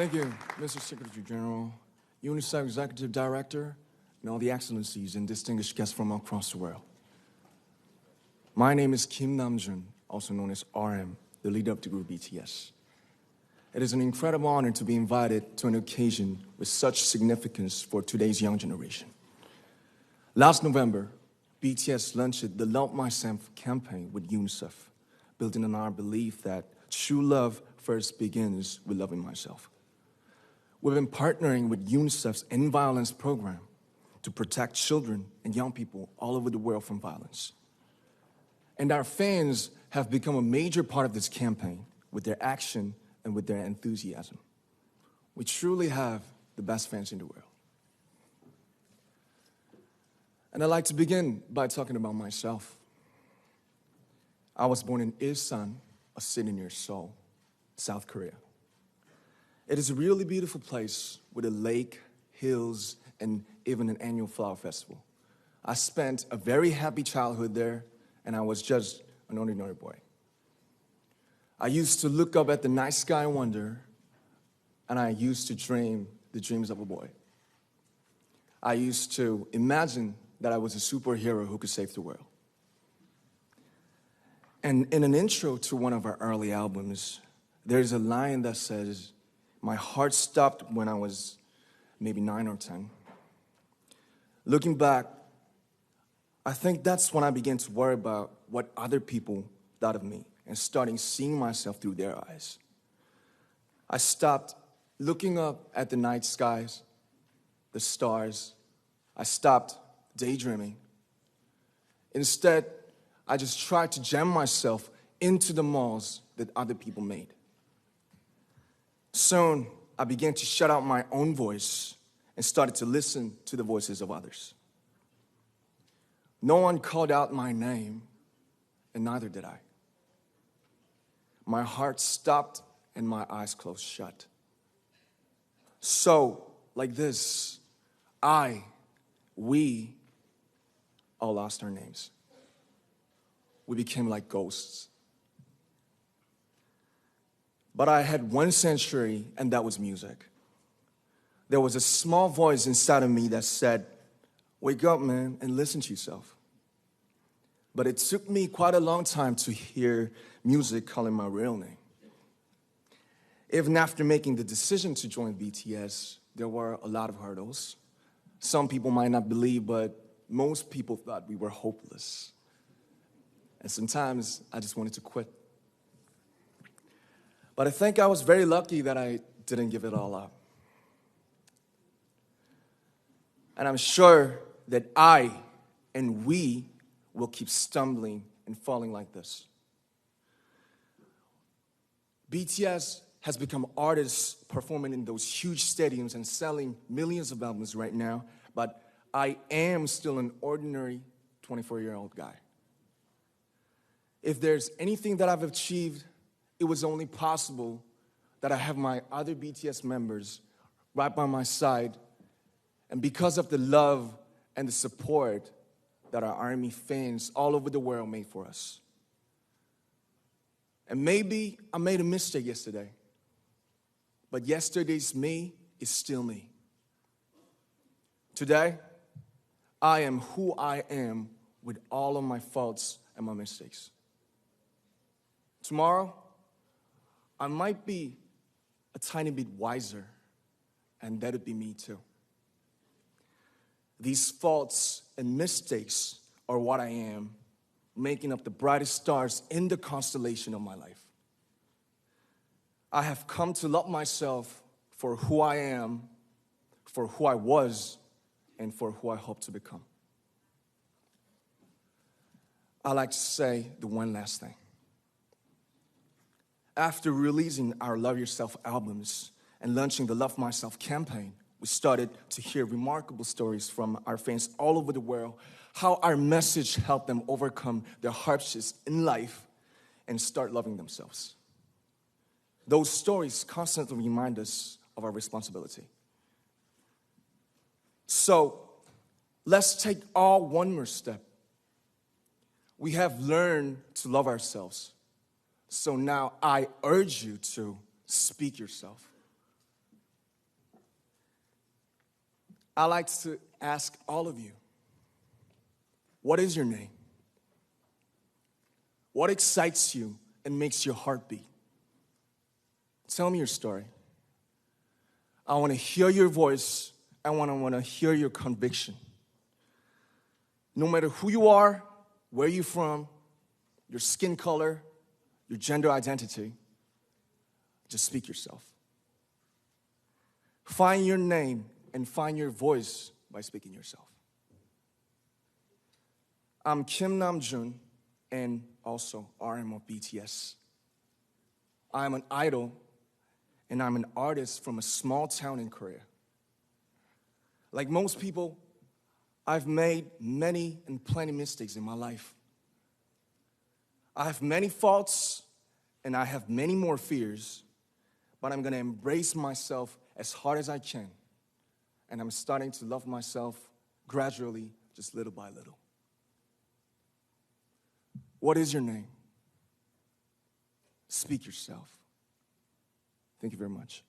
Thank you, Mr. Secretary General, UNICEF Executive Director, and all the excellencies and distinguished guests from across the world. My name is Kim Namjoon, also known as RM, the leader of the group BTS. It is an incredible honor to be invited to an occasion with such significance for today's young generation. Last November, BTS launched the Love Myself campaign with UNICEF, building on our belief that true love first begins with loving myself. We've been partnering with UNICEF's End Violence program to protect children and young people all over the world from violence. And our fans have become a major part of this campaign with their action and with their enthusiasm. We truly have the best fans in the world. And I'd like to begin by talking about myself. I was born in Ilsan, a city near Seoul, South Korea. It is a really beautiful place with a lake, hills, and even an annual flower festival. I spent a very happy childhood there, and I was just an ordinary boy. I used to look up at the night sky and wonder, and I used to dream the dreams of a boy. I used to imagine that I was a superhero who could save the world. And in an intro to one of our early albums, there's a line that says, "My heart stopped when I was maybe 9 or 10. Looking back, I think that's when I began to worry about what other people thought of me and starting seeing myself through their eyes. I stopped looking up at the night skies, the stars. I stopped daydreaming. Instead, I just tried to jam myself into the malls that other people made. Soon, I began to shut out my own voice and started to listen to the voices of others. No one called out my name, and neither did I. My heart stopped and my eyes closed shut. So, like this, we all lost our names. We became like ghosts. But I had one sanctuary, and that was music. There was a small voice inside of me that said, "Wake up, man, and listen to yourself." But it took me quite a long time to hear music calling my real name. Even after making the decision to join BTS, there were a lot of hurdles. Some people might not believe, but most people thought we were hopeless. And sometimes I just wanted to quit. But I think I was very lucky that I didn't give it all up. And I'm sure that I and we will keep stumbling and falling like this. BTS has become artists performing in those huge stadiums and selling millions of albums right now, but I am still an ordinary 24-year-old guy. If there's anything that I've achieved, it was only possible that I have my other BTS members right by my side, and because of the love and the support that our ARMY fans all over the world made for us. And maybe I made a mistake yesterday, but yesterday's me is still me. Today, I am who I am with all of my faults and my mistakes. Tomorrow, I might be a tiny bit wiser, and that'd be me too. These faults and mistakes are what I am, making up the brightest stars in the constellation of my life. I have come to love myself for who I am, for who I was, and for who I hope to become. I'd like to say the one last thing. After releasing our Love Yourself albums and launching the Love Myself campaign, we started to hear remarkable stories from our fans all over the world, how our message helped them overcome their hardships in life and start loving themselves. Those stories constantly remind us of our responsibility. So, let's take all one more step. We have learned to love ourselves. So now I urge you to speak yourself. I like to ask all of you, what is your name? What excites you and makes your heart beat? Tell me your story. I want to hear your voice. I want to hear your conviction. No matter who you are, where you're from, your skin color, your gender identity, just speak yourself. Find your name and find your voice by speaking yourself. I'm Kim Namjoon and also RM of BTS. I'm an idol and I'm an artist from a small town in Korea. Like most people, I've made many and plenty mistakes in my life. I have many faults and I have many more fears, but I'm gonna embrace myself as hard as I can. And I'm starting to love myself gradually, just little by little. What is your name? Speak yourself. Thank you very much.